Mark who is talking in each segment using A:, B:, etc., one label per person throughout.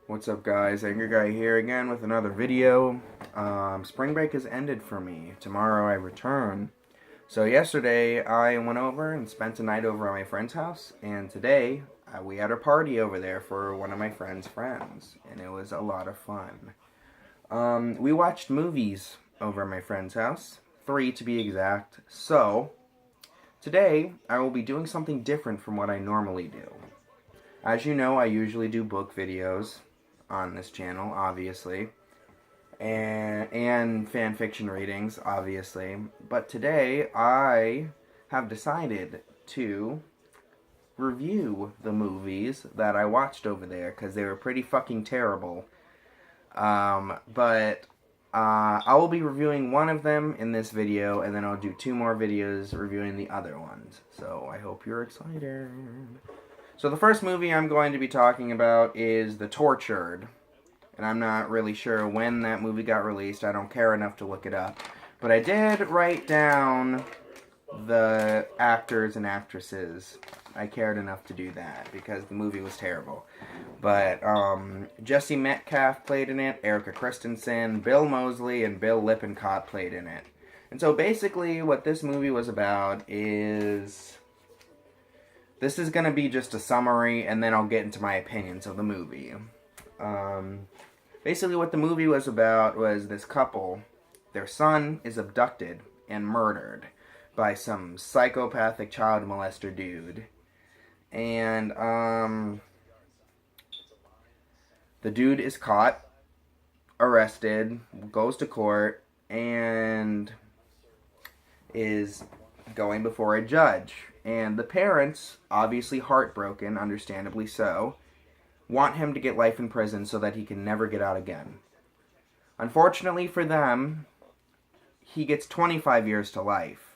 A: What's up, guys? Anger Guy here again with another video. Spring break has ended for me. Tomorrow I return. So yesterday I went over and spent a night over at my friend's house, and today we had a party over there for one of my friend's friends, and it was a lot of fun. We watched movies over at my friend's house, 3 to be exact. So today I will be doing something different from what I normally do. As you know, I usually do book videos on this channel, obviously, and fan fiction readings, obviously. But today, I have decided to review the movies that I watched over there, because they were pretty fucking terrible. But I will be reviewing one of them in this video, and then I'll do 2 more videos reviewing the other ones. So, I hope you're excited. So the first movie I'm going to be talking about is The Tortured. And I'm not really sure when that movie got released. I don't care enough to look it up. But I did write down the actors and actresses. I cared enough to do that because the movie was terrible. But Jesse Metcalfe played in it, Erica Christensen, Bill Moseley, and Bill Lippincott played in it. And so basically what this movie was about is... This is going to be just a summary, and then I'll get into my opinions of the movie. Basically, what the movie was about was this couple. Their son is abducted and murdered by some psychopathic child molester dude. And, the dude is caught, arrested, goes to court, and is going before a judge. And the parents, obviously heartbroken, understandably so, want him to get life in prison so that he can never get out again. Unfortunately for them, he gets 25 years to life.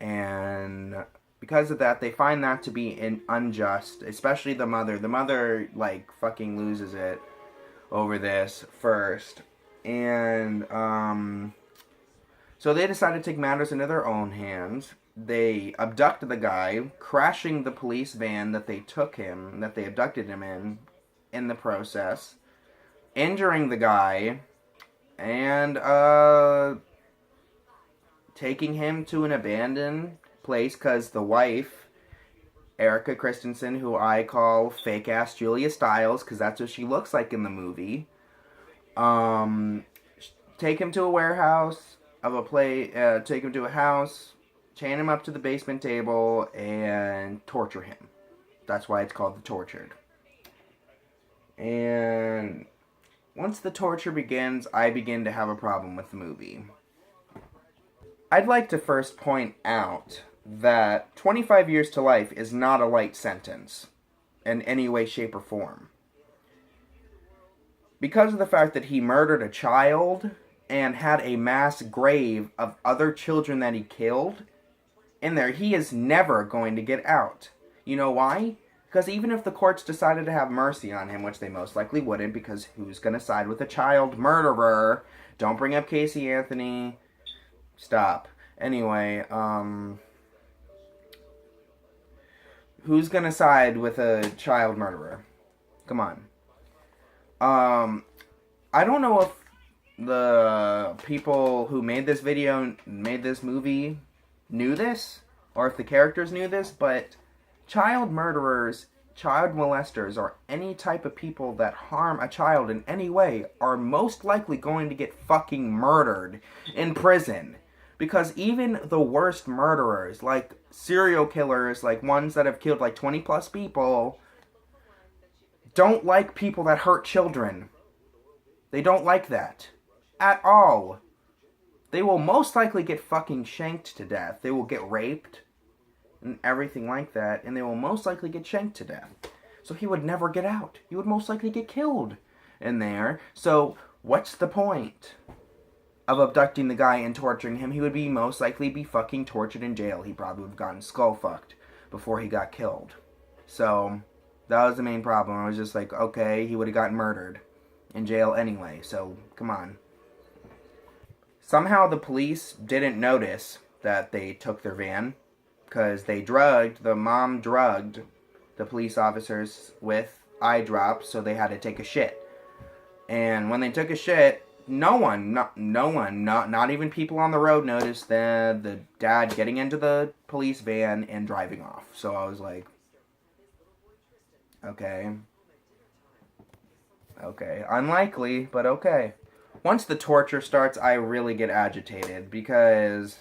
A: And because of that, they find that to be unjust, especially the mother. The mother, like, fucking loses it over this first. And, so they decide to take matters into their own hands. They abduct the guy, crashing the police van that they abducted him in the process, injuring the guy, and taking him to an abandoned place because the wife, Erica Christensen, who I call fake-ass Julia Stiles, because that's what she looks like in the movie, take him to a warehouse take him to a house, chain him up to the basement table, and torture him. That's why it's called The Tortured. And once the torture begins, I begin to have a problem with the movie. I'd like to first point out that 25 years to life is not a light sentence in any way, shape, or form. Because of the fact that he murdered a child and had a mass grave of other children that he killed in there, he is never going to get out. You know why? Because even if the courts decided to have mercy on him, which they most likely wouldn't, because who's going to side with a child murderer? Don't bring up Casey Anthony. Stop. Anyway, who's going to side with a child murderer? Come on. I don't know if the people who made this movie knew this, or if the characters knew this, but child murderers, child molesters, or any type of people that harm a child in any way are most likely going to get fucking murdered in prison. Because even the worst murderers, like serial killers, like ones that have killed like 20 plus people, don't like people that hurt children. They don't like that. At all. They will most likely get fucking shanked to death. They will get raped and everything like that, and they will most likely get shanked to death. So he would never get out. He would most likely get killed in there. So what's the point of abducting the guy and torturing him? He would most likely be fucking tortured in jail. He probably would have gotten skull fucked before he got killed. So that was the main problem. I was just like, okay, he would have gotten murdered in jail anyway, so come on. Somehow the police didn't notice that they took their van, because the mom drugged the police officers with eye dropped, so they had to take a shit. And when they took a shit, no one, not even people on the road noticed the dad getting into the police van and driving off. So I was like, okay, unlikely, but okay. Once the torture starts, I really get agitated because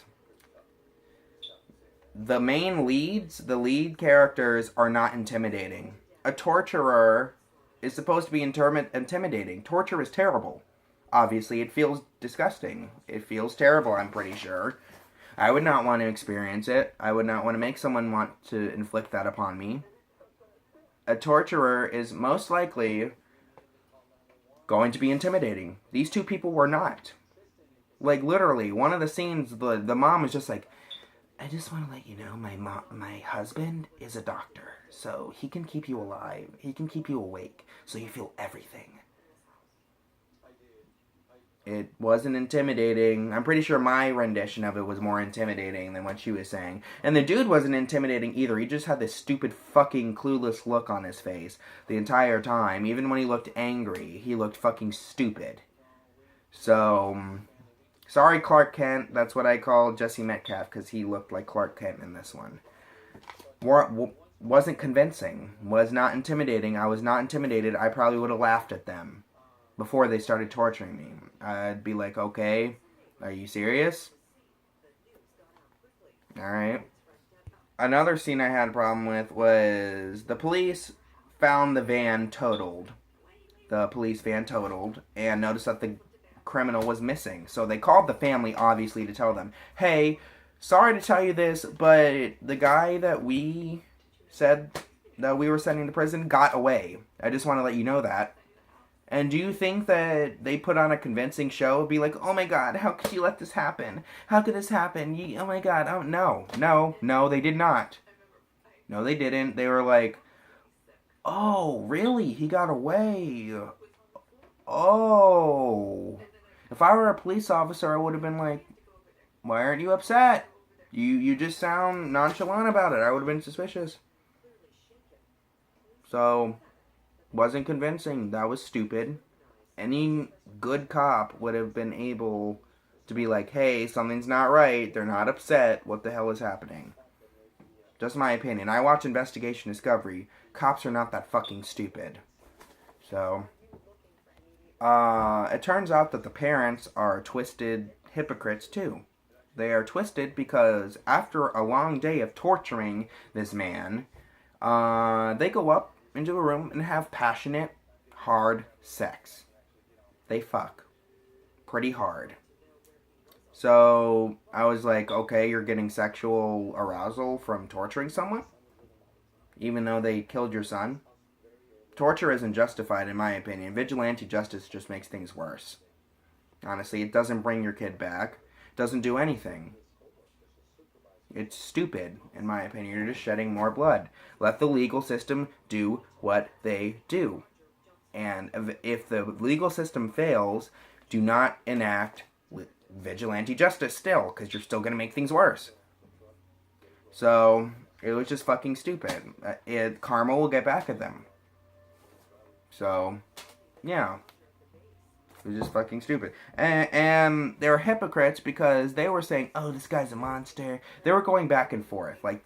A: the lead characters are not intimidating. A torturer is supposed to be intimidating. Torture is terrible. Obviously, it feels disgusting. It feels terrible, I'm pretty sure. I would not want to experience it. I would not want to make someone want to inflict that upon me. A torturer is most likely going to be intimidating. These two people were not. Like, literally, one of the scenes, the mom is just like, I just want to let you know, my husband is a doctor, so he can keep you alive. He can keep you awake, so you feel everything. It wasn't intimidating. I'm pretty sure my rendition of it was more intimidating than what she was saying. And the dude wasn't intimidating either. He just had this stupid fucking clueless look on his face the entire time. Even when he looked angry, he looked fucking stupid. So, sorry Clark Kent. That's what I call Jesse Metcalf, because he looked like Clark Kent in this one. Wasn't convincing. Was not intimidating. I was not intimidated. I probably would have laughed at them before they started torturing me. I'd be like, okay, are you serious? Alright. Another scene I had a problem with was the police found the van totaled. The police van totaled, and noticed that the criminal was missing. So they called the family, obviously, to tell them, hey, sorry to tell you this, but the guy that we said that we were sending to prison got away. I just want to let you know that. And do you think that they put on a convincing show? Be like, oh my god, how could you let this happen? How could this happen? Oh my god, oh no, they did not. No, they didn't. They were like, oh, really? He got away. Oh. If I were a police officer, I would have been like, why aren't you upset? You just sound nonchalant about it. I would have been suspicious. So, wasn't convincing. That was stupid. Any good cop would have been able to be like, hey, something's not right. They're not upset. What the hell is happening? Just my opinion. I watch Investigation Discovery. Cops are not that fucking stupid. So, it turns out that the parents are twisted hypocrites too. They are twisted because after a long day of torturing this man, they go up into a room and have passionate, hard sex. They fuck. Pretty hard. So, I was like, okay, you're getting sexual arousal from torturing someone? Even though they killed your son? Torture isn't justified, in my opinion. Vigilante justice just makes things worse. Honestly, it doesn't bring your kid back. It doesn't do anything. It's stupid, in my opinion. You're just shedding more blood. Let the legal system do what they do. And if the legal system fails, do not enact vigilante justice still, because you're still going to make things worse. So, it was just fucking stupid. Karma will get back at them. So, yeah. It was just fucking stupid. And they were hypocrites because they were saying, oh, this guy's a monster. They were going back and forth. Like,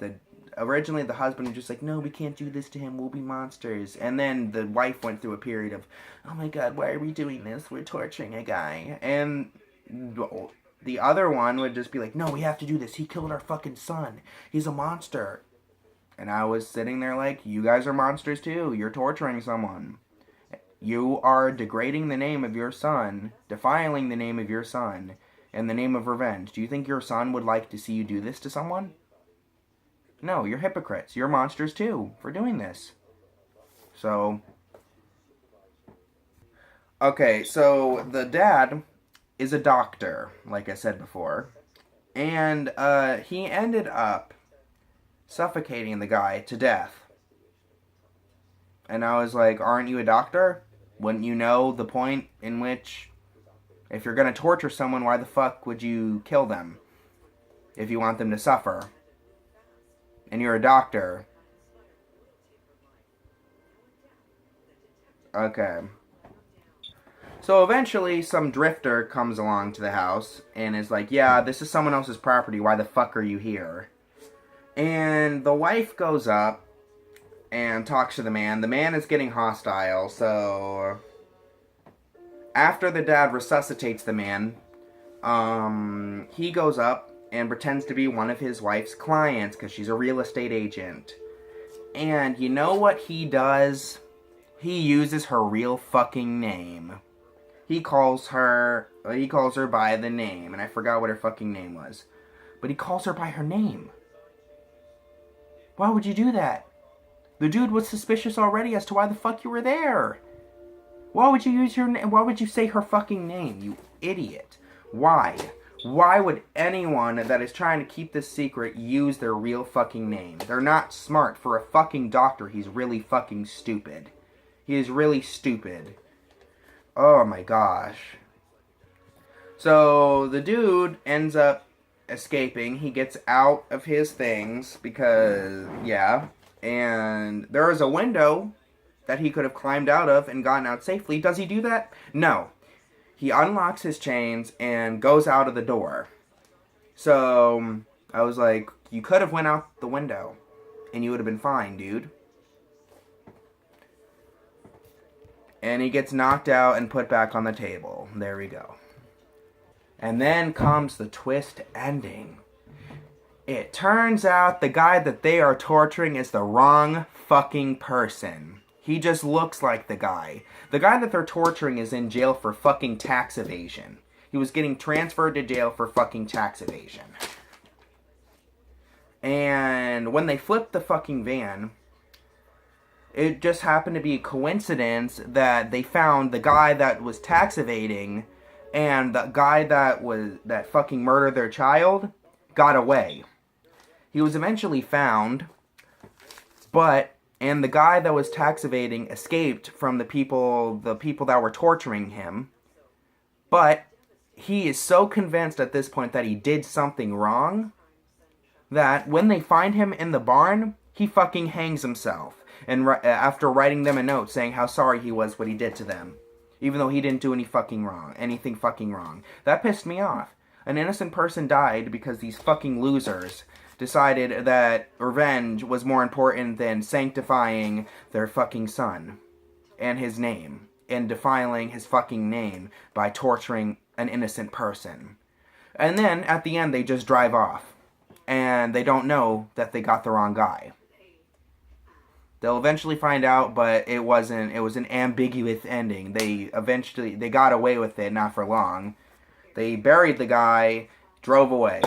A: originally the husband was just like, no, we can't do this to him. We'll be monsters. And then the wife went through a period of, oh my god, why are we doing this? We're torturing a guy. And the other one would just be like, no, we have to do this. He killed our fucking son. He's a monster. And I was sitting there like, you guys are monsters too. You're torturing someone. You are degrading the name of your son, defiling the name of your son, in the name of revenge. Do you think your son would like to see you do this to someone? No, you're hypocrites. You're monsters too for doing this. So, okay, so the dad is a doctor, like I said before, and he ended up suffocating the guy to death. And I was like, aren't you a doctor? Wouldn't you know the point in which, if you're going to torture someone, why the fuck would you kill them? If you want them to suffer. And you're a doctor. Okay. So eventually, some drifter comes along to the house and is like, yeah, this is someone else's property. Why the fuck are you here? And the wife goes up and talks to the man. The man is getting hostile, so after the dad resuscitates the man, he goes up and pretends to be one of his wife's clients because she's a real estate agent. And you know what he does? He uses her real fucking name. He calls her by the name, and I forgot what her fucking name was. But he calls her by her name. Why would you do that? The dude was suspicious already as to why the fuck you were there. Why would you use your name? Why would you say her fucking name, you idiot? Why? Why would anyone that is trying to keep this secret use their real fucking name? They're not smart. For a fucking doctor, he's really fucking stupid. He is really stupid. Oh my gosh. So the dude ends up escaping. He gets out of his things because, yeah. And there is a window that he could have climbed out of and gotten out safely. Does he do that? No. He unlocks his chains and goes out of the door. So I was like, you could have went out the window and you would have been fine, dude. And he gets knocked out and put back on the table. There we go. And then comes the twist ending. It turns out the guy that they are torturing is the wrong fucking person. He just looks like the guy. The guy that they're torturing is in jail for fucking tax evasion. He was getting transferred to jail for fucking tax evasion. And when they flipped the fucking van, it just happened to be a coincidence that they found the guy that was tax evading and the guy that fucking murdered their child got away. He was eventually found, and the guy that was tax evading escaped from the people that were torturing him. But he is so convinced at this point that he did something wrong that when they find him in the barn, he fucking hangs himself. And after writing them a note saying how sorry he was what he did to them, even though he didn't do anything fucking wrong. That pissed me off. An innocent person died because these fucking losers decided that revenge was more important than sanctifying their fucking son and his name and defiling his fucking name by torturing an innocent person. And then at the end they just drive off and they don't know that they got the wrong guy. They'll eventually find out, but it was an ambiguous ending. They got away with it, not for long. They buried the guy, drove away.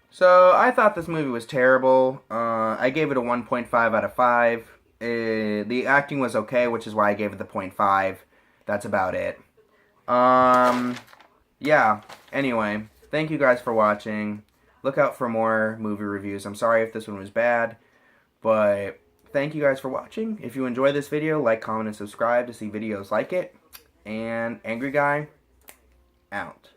A: So, I thought this movie was terrible. I gave it a 1.5 out of 5. The acting was okay, which is why I gave it the 0.5. That's about it. Yeah. Anyway, thank you guys for watching. Look out for more movie reviews. I'm sorry if this one was bad. But thank you guys for watching. If you enjoy this video, like, comment, and subscribe to see videos like it. And Angry Guy, out.